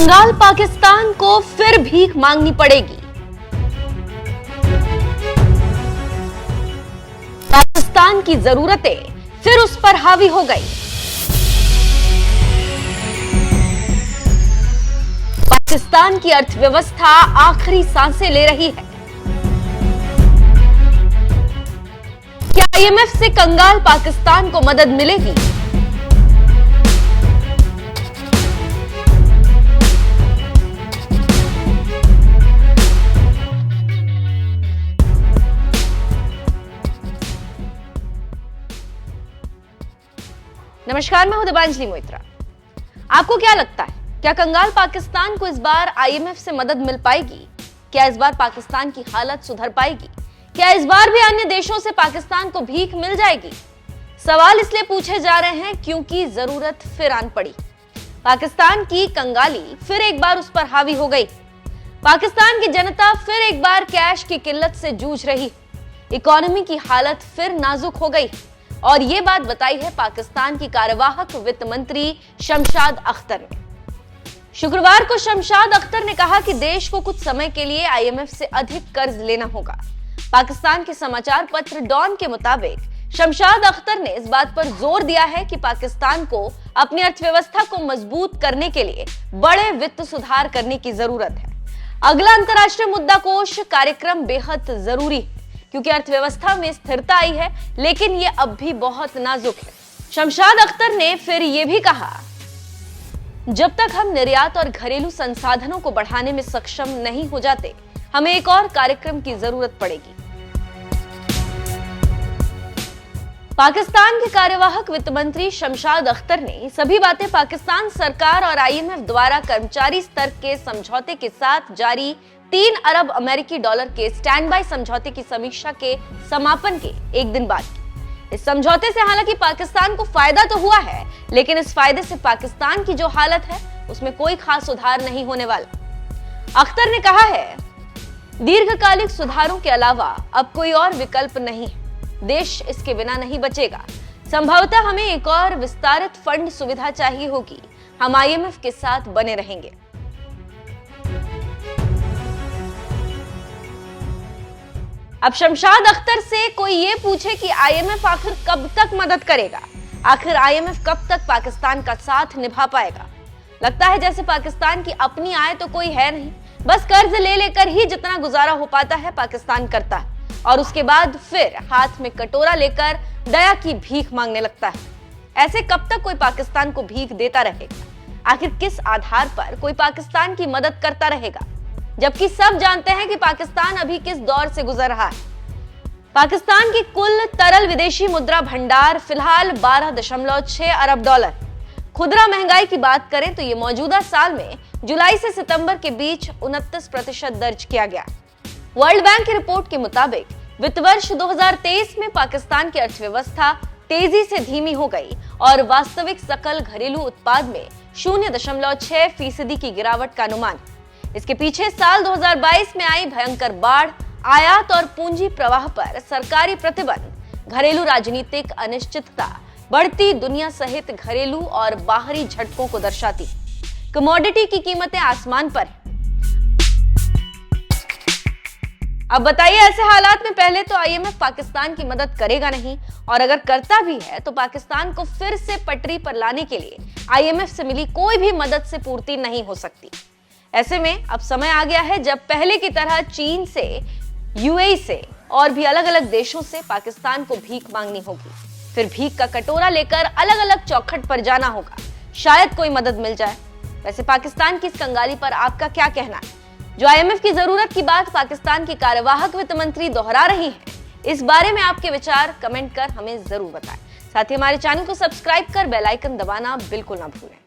कंगाल पाकिस्तान को फिर भीख मांगनी पड़ेगी। पाकिस्तान की जरूरतें फिर उस पर हावी हो गई। पाकिस्तान की अर्थव्यवस्था आखिरी सांसें ले रही है। क्या आईएमएफ से कंगाल पाकिस्तान को मदद मिलेगी? नमस्कार, मैं हूं दिबांजलि मोइत्रा। आपको क्या लगता है, क्या कंगाल पाकिस्तान को इस बार आईएमएफ से मदद मिल पाएगी? क्या इस बार पाकिस्तान की हालत सुधर पाएगी? क्या इस बार भी अन्य देशों से पाकिस्तान को भीख मिल जाएगी? सवाल इसलिए पूछे जा रहे हैं क्योंकि जरूरत फिर आन पड़ी। पाकिस्तान की कंगाली फिर एक बार उस पर हावी हो गई। पाकिस्तान की जनता फिर एक बार कैश की किल्लत से जूझ रही। इकोनॉमी की हालत फिर नाजुक हो गई। और ये बात बताई है पाकिस्तान की कार्यवाहक वित्त मंत्री शमशाद अख्तर ने। शुक्रवार को शमशाद अख्तर ने कहा कि देश को कुछ समय के लिए आईएमएफ से अधिक कर्ज लेना होगा। पाकिस्तान के समाचार पत्र डॉन के मुताबिक शमशाद अख्तर ने इस बात पर जोर दिया है कि पाकिस्तान को अपनी अर्थव्यवस्था को मजबूत करने के लिए बड़े वित्त सुधार करने की जरूरत है। अगला अंतर्राष्ट्रीय मुद्रा कोष कार्यक्रम बेहद जरूरी है क्योंकि अर्थव्यवस्था में स्थिरता आई है, लेकिन ये अब भी बहुत नाजुक है। शमशाद अख्तर ने फिर ये भी कहा, जब तक हम निर्यात और घरेलू संसाधनों को बढ़ाने में सक्षम नहीं हो जाते, हमें एक और कार्यक्रम की जरूरत पड़ेगी। पाकिस्तान के कार्यवाहक वित्त मंत्री शमशाद अख्तर ने सभी बातें पाकिस्तान सरकार और आईएमएफ द्वारा कर्मचारी स्तर के समझौते के साथ जारी 3 अरब अमेरिकी डॉलर के स्टैंड बाय समझौते की समीक्षा के समापन के एक दिन बाद की। इस समझौते से हालांकि पाकिस्तान को फायदा तो हुआ है, लेकिन इस फायदे से पाकिस्तान की जो हालत है उसमें कोई खास सुधार नहीं होने वाला। अख्तर ने कहा है, दीर्घकालिक सुधारों के अलावा अब कोई और विकल्प नहीं है। देश इसके बिना नहीं बचेगा। संभवतः हमें एक और विस्तारित फंड सुविधा चाहिए होगी। हम आईएमएफ के साथ बने रहेंगे। अब शमशाद अख्तर से कोई ये पूछे कि आईएमएफ आखिर कब तक मदद करेगा, आखिर आईएमएफ कब तक पाकिस्तान का साथ निभा पाएगा? लगता है जैसे पाकिस्तान की अपनी आय तो कोई है नहीं, बस कर्ज ले लेकर ही जितना गुजारा हो पाता है पाकिस्तान करता है और उसके बाद फिर हाथ में कटोरा लेकर दया की भीख मांगने लगता है। ऐसे कब तक कोई पाकिस्तान को भीख देता रहेगा? आखिर किस आधार पर कोई पाकिस्तान की मदद करता रहेगा, जबकि सब जानते हैं कि पाकिस्तान अभी किस दौर से गुजर रहा है। पाकिस्तान की कुल तरल विदेशी मुद्रा भंडार फिलहाल 12.6 अरब डॉलर। खुदरा महंगाई की बात करें तो ये मौजूदा साल में जुलाई से सितंबर के बीच 29% दर्ज किया गया। वर्ल्ड बैंक की रिपोर्ट के मुताबिक वित्त वर्ष 2023 में पाकिस्तान की अर्थव्यवस्था तेजी से धीमी हो गई और वास्तविक सकल घरेलू उत्पाद में 0.6% की गिरावट का अनुमान। इसके पीछे साल 2022 में आई भयंकर बाढ़, आयात और पूंजी प्रवाह पर सरकारी प्रतिबंध, घरेलू राजनीतिक अनिश्चितता, बढ़ती दुनिया सहित घरेलू और बाहरी झटकों को दर्शाती। कमोडिटी की कीमतें आसमान पर। अब बताइए, ऐसे हालात में पहले तो आईएमएफ पाकिस्तान की मदद करेगा नहीं, और अगर करता भी है तो पाकिस्तान को फिर से पटरी पर लाने के लिए आईएमएफ से मिली कोई भी मदद से पूर्ति नहीं हो सकती। ऐसे में अब समय आ गया है जब पहले की तरह चीन से, यूएई से और भी अलग अलग देशों से पाकिस्तान को भीख मांगनी होगी। फिर भीख का कटोरा लेकर अलग अलग चौखट पर जाना होगा। शायद कोई मदद मिल जाए। वैसे पाकिस्तान की इस कंगाली पर आपका क्या कहना है? जो आईएमएफ की जरूरत की बात पाकिस्तान की कार्यवाहक वित्त मंत्री दोहरा रही हैं, इस बारे में आपके विचार कमेंट कर हमें जरूर बताएं। साथ ही हमारे चैनल को सब्सक्राइब कर बेल आइकन दबाना बिल्कुल ना भूलें।